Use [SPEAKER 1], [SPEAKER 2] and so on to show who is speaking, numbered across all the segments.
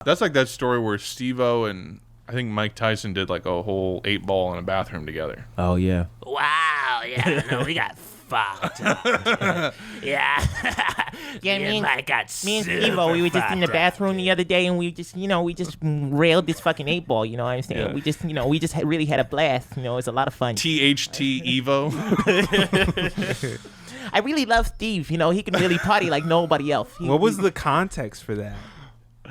[SPEAKER 1] That's like that story where Steve-O and I think Mike Tyson did like a whole 8-ball in a bathroom together.
[SPEAKER 2] Oh yeah.
[SPEAKER 3] Wow, yeah, no, we got fucked up. Yeah.
[SPEAKER 4] Yeah, me and
[SPEAKER 3] Mike got
[SPEAKER 4] Steve-O, we were just in the bathroom the other day, and we just railed this fucking 8-ball. You know what I'm saying?
[SPEAKER 1] Yeah.
[SPEAKER 4] We just really had a blast. You know, it was a lot of fun.
[SPEAKER 1] THT Evo.
[SPEAKER 4] I really love Steve. You know, he can really party like nobody else.
[SPEAKER 5] What was the context for that?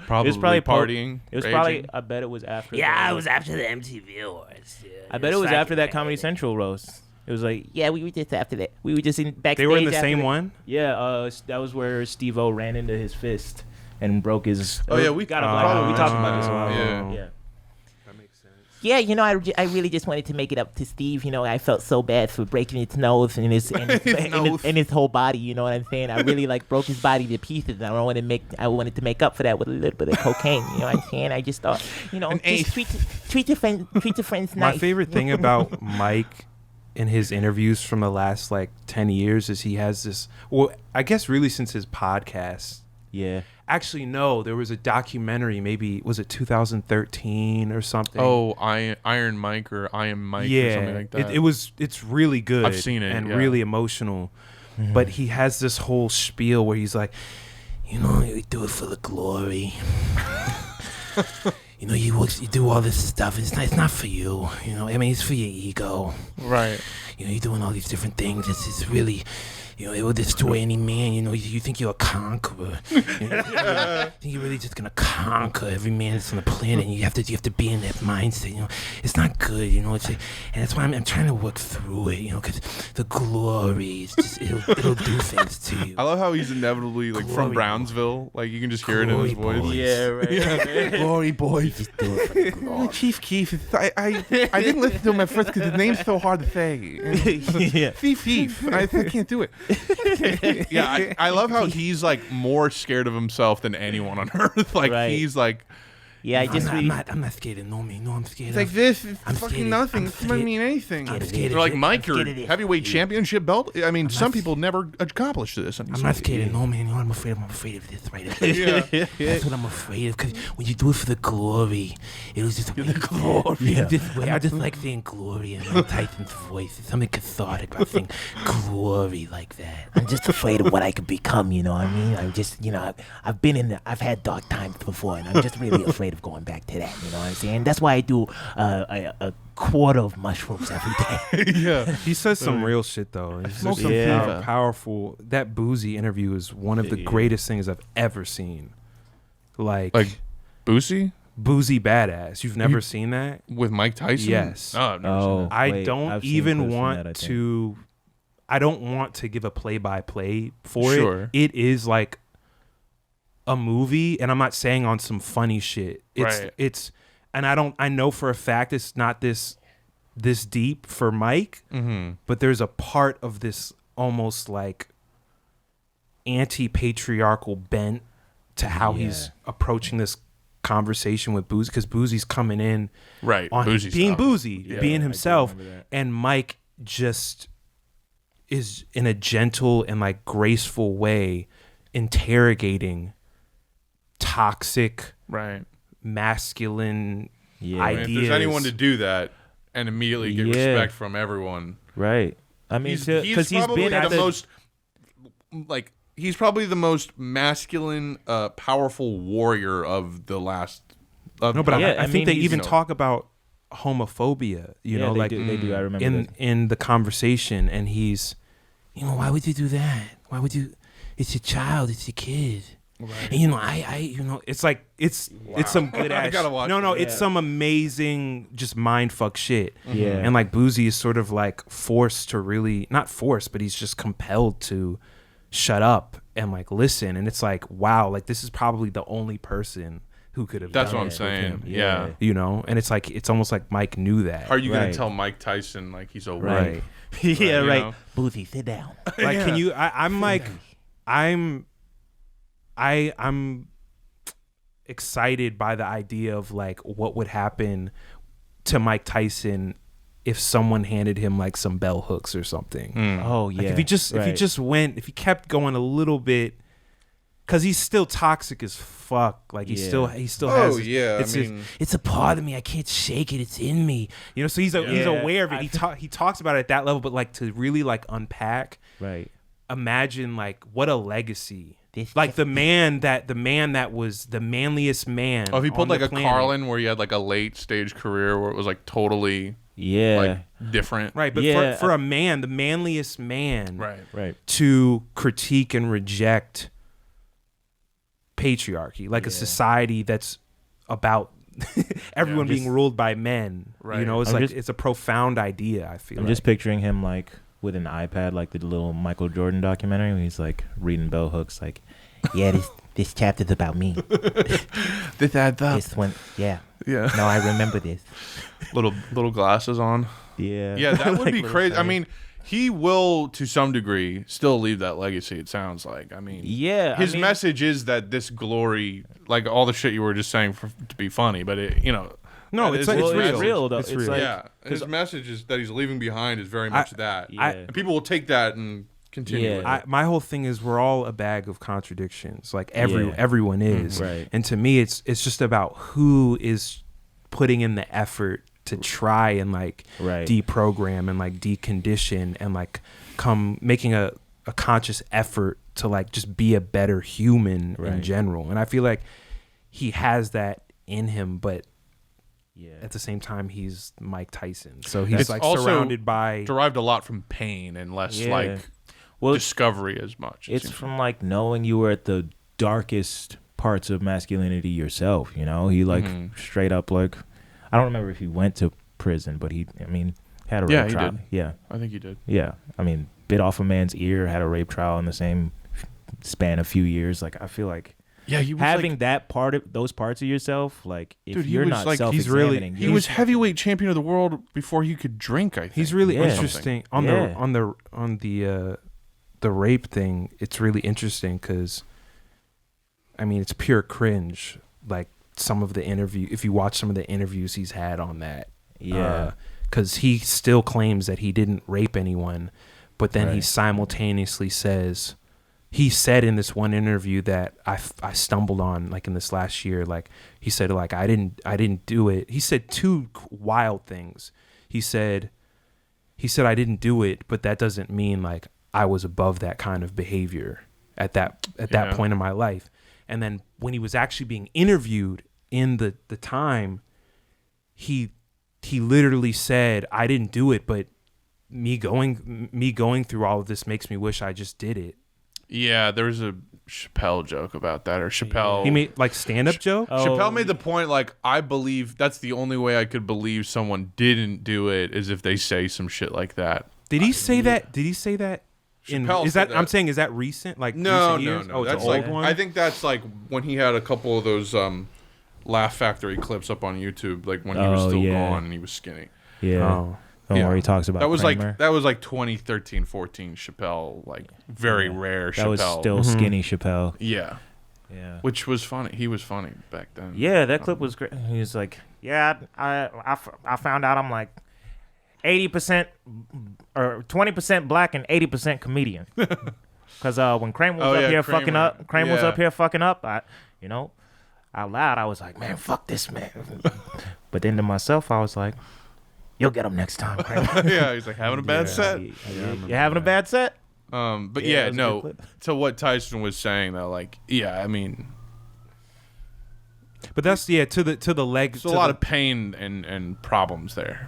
[SPEAKER 1] Probably,
[SPEAKER 2] It was probably
[SPEAKER 1] partying.
[SPEAKER 2] It was
[SPEAKER 1] raging.
[SPEAKER 2] probably. I bet it was after.
[SPEAKER 3] Yeah, it was after the MTV Awards. Dude.
[SPEAKER 2] I bet it was after that Comedy Central roast. It was like,
[SPEAKER 4] Yeah, we were just after that. We were just in backstage.
[SPEAKER 5] They were in the
[SPEAKER 4] after
[SPEAKER 5] same
[SPEAKER 4] that.
[SPEAKER 5] one?
[SPEAKER 2] yeah, that was where Steve-O ran into his fist and broke his.
[SPEAKER 1] Oh, yeah, we
[SPEAKER 2] got a black. We talked about this a while
[SPEAKER 1] yeah.
[SPEAKER 2] ago. Yeah.
[SPEAKER 5] That makes sense.
[SPEAKER 4] Yeah, you know, I really just wanted to make it up to Steve. You know, I felt so bad for breaking his nose and his and his whole body. You know what I'm saying? I really like broke his body to pieces. And I wanted to make up for that with a little bit of cocaine. You know what I'm saying? I just thought, you know, just treat your friends nice.
[SPEAKER 5] My favorite thing about Mike in his interviews from the last like 10 years is he has this, well, I guess really since his podcast.
[SPEAKER 2] Yeah.
[SPEAKER 5] Actually, no, there was a documentary, maybe, was it 2013 or something?
[SPEAKER 1] Oh, Iron Mike or I Am Mike or something like that.
[SPEAKER 5] It's really good.
[SPEAKER 1] I've seen it,
[SPEAKER 5] and
[SPEAKER 1] yeah.
[SPEAKER 5] really emotional. But he has this whole spiel where he's like, you know, you do it for the glory. You know, you do all this stuff. It's not for you. You know, I mean, it's for your ego.
[SPEAKER 1] Right.
[SPEAKER 5] You know, you're doing all these different things. It's really, you know, it will destroy any man. You know, you think you're a conqueror. You think you're really just gonna conquer every man that's on the planet. And you have to be in that mindset. You know, it's not good. You know, and that's why I'm trying to work through it. You know, because the glory is just it'll do things to you.
[SPEAKER 1] I love how he's inevitably like from
[SPEAKER 5] Glory
[SPEAKER 1] Brownsville. Like you can just hear it in his
[SPEAKER 5] Glory
[SPEAKER 1] voice.
[SPEAKER 5] boys.
[SPEAKER 2] Yeah, right.
[SPEAKER 6] Glory boys.
[SPEAKER 5] Just do it for the glory.
[SPEAKER 6] Chief Keef. I didn't listen to him at first because his name's so hard to say.
[SPEAKER 2] Yeah.
[SPEAKER 6] Thief. I can't do it.
[SPEAKER 1] Yeah, I love how he's like more scared of himself than anyone on earth. Like
[SPEAKER 2] Right.
[SPEAKER 1] he's like,
[SPEAKER 4] Yeah,
[SPEAKER 5] I'm not scared of no me. No, I'm scared
[SPEAKER 6] It's
[SPEAKER 5] of.
[SPEAKER 6] like this. It's
[SPEAKER 5] I'm
[SPEAKER 6] fucking
[SPEAKER 5] scared.
[SPEAKER 6] nothing.
[SPEAKER 5] I'm
[SPEAKER 6] It doesn't mean anything.
[SPEAKER 5] I'm scared.
[SPEAKER 1] they're like Mike,
[SPEAKER 4] scared
[SPEAKER 1] your
[SPEAKER 4] of this.
[SPEAKER 1] heavyweight championship belt. I mean, some
[SPEAKER 5] not
[SPEAKER 1] people never accomplish this. And
[SPEAKER 5] I'm
[SPEAKER 1] he's
[SPEAKER 5] not
[SPEAKER 1] like,
[SPEAKER 5] scared of no man. You know what I'm afraid of? I'm afraid of this right here.
[SPEAKER 1] Yeah.
[SPEAKER 5] That's what I'm afraid of. Because when you do it for the glory, it was just the glory.
[SPEAKER 2] Yeah.
[SPEAKER 5] I just like saying glory in Mike Tyson's voice. It's something cathartic about saying glory like that.
[SPEAKER 4] I'm just afraid of what I could become. You know what I mean? I'm just, you know, I've had dark times before, and I'm just really afraid of going back to that. You know what I'm saying? That's why I do a quarter of mushrooms every day.
[SPEAKER 1] yeah.
[SPEAKER 5] He says some real shit though. He's
[SPEAKER 6] smoke
[SPEAKER 5] just
[SPEAKER 6] some
[SPEAKER 2] fever.
[SPEAKER 5] powerful. That Boozy interview is one of the greatest things I've ever seen. Like
[SPEAKER 1] Boosie
[SPEAKER 5] Boozy Badass. You've never seen that?
[SPEAKER 1] with Mike Tyson.
[SPEAKER 5] Yes.
[SPEAKER 1] Oh, I've never seen that.
[SPEAKER 5] I
[SPEAKER 2] wait,
[SPEAKER 5] don't
[SPEAKER 2] I've seen
[SPEAKER 5] even
[SPEAKER 2] clips from
[SPEAKER 5] want
[SPEAKER 2] that, I think.
[SPEAKER 5] to. I don't want to give a play-by-play for
[SPEAKER 1] Sure.
[SPEAKER 5] it. It is like a movie, and I'm not saying on some funny shit.
[SPEAKER 1] Right.
[SPEAKER 5] And I know for a fact it's not this deep for Mike, but there's a part of this almost like anti-patriarchal bent to how he's approaching this conversation with Boozy, because Boozy's coming in
[SPEAKER 1] Right.
[SPEAKER 5] on
[SPEAKER 1] Boosie's
[SPEAKER 5] being
[SPEAKER 1] tough.
[SPEAKER 5] Boozy,
[SPEAKER 1] Yeah,
[SPEAKER 5] being
[SPEAKER 1] I do
[SPEAKER 5] himself,
[SPEAKER 2] remember that.
[SPEAKER 5] and Mike just is in a gentle and like graceful way interrogating toxic
[SPEAKER 1] Right.
[SPEAKER 5] masculine
[SPEAKER 2] Yeah.
[SPEAKER 1] I mean,
[SPEAKER 5] ideas.
[SPEAKER 1] if there's anyone to do that and immediately get
[SPEAKER 2] Yeah.
[SPEAKER 1] respect from everyone,
[SPEAKER 2] Right. I mean,
[SPEAKER 1] he's
[SPEAKER 2] because he's
[SPEAKER 1] probably
[SPEAKER 2] been at
[SPEAKER 1] the
[SPEAKER 2] the
[SPEAKER 1] most like he's probably the most masculine, powerful warrior of the last.
[SPEAKER 5] No, but
[SPEAKER 2] Yeah,
[SPEAKER 5] I
[SPEAKER 2] I
[SPEAKER 5] think
[SPEAKER 2] mean,
[SPEAKER 5] they
[SPEAKER 2] he's,
[SPEAKER 5] even
[SPEAKER 1] you know-
[SPEAKER 5] talk about homophobia. You know,
[SPEAKER 2] they
[SPEAKER 5] like
[SPEAKER 2] do, they do. I remember
[SPEAKER 5] in
[SPEAKER 2] that.
[SPEAKER 5] in the conversation, and he's, you know, why would you do that? Why would you? It's your child. It's your kid.
[SPEAKER 1] Right.
[SPEAKER 5] And, you know, you know, it's like it's some good ass.
[SPEAKER 1] I gotta watch
[SPEAKER 5] no,
[SPEAKER 1] it.
[SPEAKER 5] it's some amazing just mind fuck shit.
[SPEAKER 2] Yeah.
[SPEAKER 5] And like Boozy is sort of like forced to really, not forced, but he's just compelled to shut up and like listen. And it's like, wow, like this is probably the only person who could have.
[SPEAKER 1] That's
[SPEAKER 5] done
[SPEAKER 1] what I'm
[SPEAKER 5] it with
[SPEAKER 1] saying.
[SPEAKER 5] him.
[SPEAKER 1] Yeah.
[SPEAKER 5] You know, and it's like it's almost like Mike knew that.
[SPEAKER 1] How are you gonna
[SPEAKER 2] Right.
[SPEAKER 1] tell Mike Tyson like he's a
[SPEAKER 5] Right.
[SPEAKER 1] wimp?
[SPEAKER 4] yeah,
[SPEAKER 1] you
[SPEAKER 4] right.
[SPEAKER 1] know?
[SPEAKER 4] Boozy, sit down.
[SPEAKER 5] Like, can you? I'm like, I'm excited by the idea of like what would happen to Mike Tyson if someone handed him like some bell hooks or something.
[SPEAKER 2] Oh yeah.
[SPEAKER 5] Like if he just went, if he kept going a little bit,
[SPEAKER 7] because he's still toxic as fuck. Like he still has.
[SPEAKER 1] Oh yeah,
[SPEAKER 7] It's a part of me. I can't shake it. It's in me. You know. So he's aware of it. He talks about it at that level, but like to really like unpack.
[SPEAKER 2] Right.
[SPEAKER 7] Imagine like what a legacy. Like the man that was the manliest man.
[SPEAKER 1] Oh, he pulled
[SPEAKER 7] on
[SPEAKER 1] like
[SPEAKER 7] the
[SPEAKER 1] a
[SPEAKER 7] planet.
[SPEAKER 1] Carlin where he had like a late stage career where it was like totally like different.
[SPEAKER 7] Right, but for a man, the manliest man,
[SPEAKER 1] Right.
[SPEAKER 7] to critique and reject patriarchy, like a society that's about everyone being ruled by men.
[SPEAKER 1] Right.
[SPEAKER 7] You know, it's it's a profound idea. I feel.
[SPEAKER 2] I'm just picturing him like with an iPad, like the little Michael Jordan documentary, where he's like reading bell hooks, like,
[SPEAKER 4] Yeah, this chapter's about me.
[SPEAKER 1] This adds up.
[SPEAKER 4] This one, yeah.
[SPEAKER 1] Yeah.
[SPEAKER 4] No, I remember this.
[SPEAKER 1] Little glasses on.
[SPEAKER 2] yeah,
[SPEAKER 1] Yeah, that would
[SPEAKER 2] Like
[SPEAKER 1] be
[SPEAKER 2] little
[SPEAKER 1] crazy. I
[SPEAKER 2] thing.
[SPEAKER 1] mean, he will to some degree still leave that legacy. It sounds like. I mean,
[SPEAKER 2] Yeah,
[SPEAKER 1] his message is that this glory, like all the shit you were just saying to be funny, but it, you know.
[SPEAKER 7] No,
[SPEAKER 1] that
[SPEAKER 7] it's
[SPEAKER 1] is
[SPEAKER 7] like
[SPEAKER 1] his
[SPEAKER 7] it's
[SPEAKER 1] message.
[SPEAKER 7] real.
[SPEAKER 2] though.
[SPEAKER 7] It's
[SPEAKER 2] It's
[SPEAKER 7] real.
[SPEAKER 2] like-
[SPEAKER 1] Yeah, his message is that he's leaving behind is very much that.
[SPEAKER 2] Yeah.
[SPEAKER 1] And people will take that and continue.
[SPEAKER 2] Yeah.
[SPEAKER 1] with it.
[SPEAKER 7] My whole thing is we're all a bag of contradictions. Like everyone is.
[SPEAKER 2] Right.
[SPEAKER 7] And to me, it's just about who is putting in the effort to try and like deprogram and like decondition and like making a conscious effort to like just be a better human in general. And I feel like he has that in him, but at the same time he's Mike Tyson, so he's
[SPEAKER 1] It's
[SPEAKER 7] like
[SPEAKER 1] also
[SPEAKER 7] surrounded by
[SPEAKER 1] derived a lot from pain and less
[SPEAKER 2] Yeah.
[SPEAKER 1] like
[SPEAKER 2] Well,
[SPEAKER 1] discovery as much. it
[SPEAKER 2] it's
[SPEAKER 1] seems.
[SPEAKER 2] from like knowing you were at the darkest parts of masculinity yourself. You know, he like straight up like, I don't remember if he went to prison, but he had a rape
[SPEAKER 1] Yeah, he
[SPEAKER 2] trial.
[SPEAKER 1] did.
[SPEAKER 2] Yeah,
[SPEAKER 1] I think he did.
[SPEAKER 2] yeah. I mean, bit off a man's ear, had a rape trial in the same span of few years. Like I feel like
[SPEAKER 1] Yeah, he was
[SPEAKER 2] having
[SPEAKER 1] like,
[SPEAKER 2] that those parts of yourself, like if
[SPEAKER 1] Dude, he
[SPEAKER 2] you're
[SPEAKER 1] was
[SPEAKER 2] not
[SPEAKER 1] like- he's
[SPEAKER 2] self-examining,
[SPEAKER 1] he was heavyweight champion of the world before he could drink. I think
[SPEAKER 7] he's really
[SPEAKER 2] Yeah.
[SPEAKER 7] interesting on the rape thing. It's really interesting because I mean it's pure cringe, like some of the if you watch some of the interviews he's had on that, because he still claims that he didn't rape anyone, but then he simultaneously says, he said in this one interview that I stumbled on like in this last year, like he said like I didn't do it. He said two wild things. He said I didn't do it, but that doesn't mean like I was above that kind of behavior at that point in my life. And then when he was actually being interviewed in the time, he literally said, I didn't do it, but me going through all of this makes me wish I just did it.
[SPEAKER 1] Yeah, there was a Chappelle joke about that, or Chappelle.
[SPEAKER 7] He made like stand-up joke.
[SPEAKER 1] Chappelle made the point like, I believe that's the only way I could believe someone didn't do it is if they say some shit like that.
[SPEAKER 7] Did he say that? Did he say that?
[SPEAKER 1] Chappelle
[SPEAKER 7] Is
[SPEAKER 1] said
[SPEAKER 7] that I'm saying, is that recent? Like
[SPEAKER 1] No,
[SPEAKER 7] recent
[SPEAKER 1] no,
[SPEAKER 7] years?
[SPEAKER 1] no.
[SPEAKER 7] Oh, it's
[SPEAKER 1] That's
[SPEAKER 7] an old
[SPEAKER 1] like
[SPEAKER 7] one.
[SPEAKER 1] I think that's like when he had a couple of those Laugh Factory clips up on YouTube, like when he was still gone and he was skinny.
[SPEAKER 7] Oh.
[SPEAKER 2] Where he talks about
[SPEAKER 1] that was
[SPEAKER 2] Kramer.
[SPEAKER 1] like 2013, 14 Chappelle, like very rare Chappelle.
[SPEAKER 2] That was still skinny Chappelle.
[SPEAKER 1] Yeah,
[SPEAKER 2] Yeah.
[SPEAKER 1] which was funny. He was funny back then.
[SPEAKER 2] Yeah, that clip was great. He was like,
[SPEAKER 3] Yeah, I found out I'm like 80% or 20% black and 80% comedian. Because when Kramer was up here fucking up, Kramer was up here fucking up, out loud, I was like, man, fuck this man. But then to myself, I was like, you'll get him next time, Kramer.
[SPEAKER 1] Yeah, he's like having a bad set.
[SPEAKER 3] You having a bad set?
[SPEAKER 1] But
[SPEAKER 2] Yeah,
[SPEAKER 1] yeah,
[SPEAKER 2] that was a good
[SPEAKER 1] no.
[SPEAKER 2] clip.
[SPEAKER 1] To what Tyson was saying though, like, yeah, I mean,
[SPEAKER 7] But that's to the leg.
[SPEAKER 1] there's a lot of pain and problems there.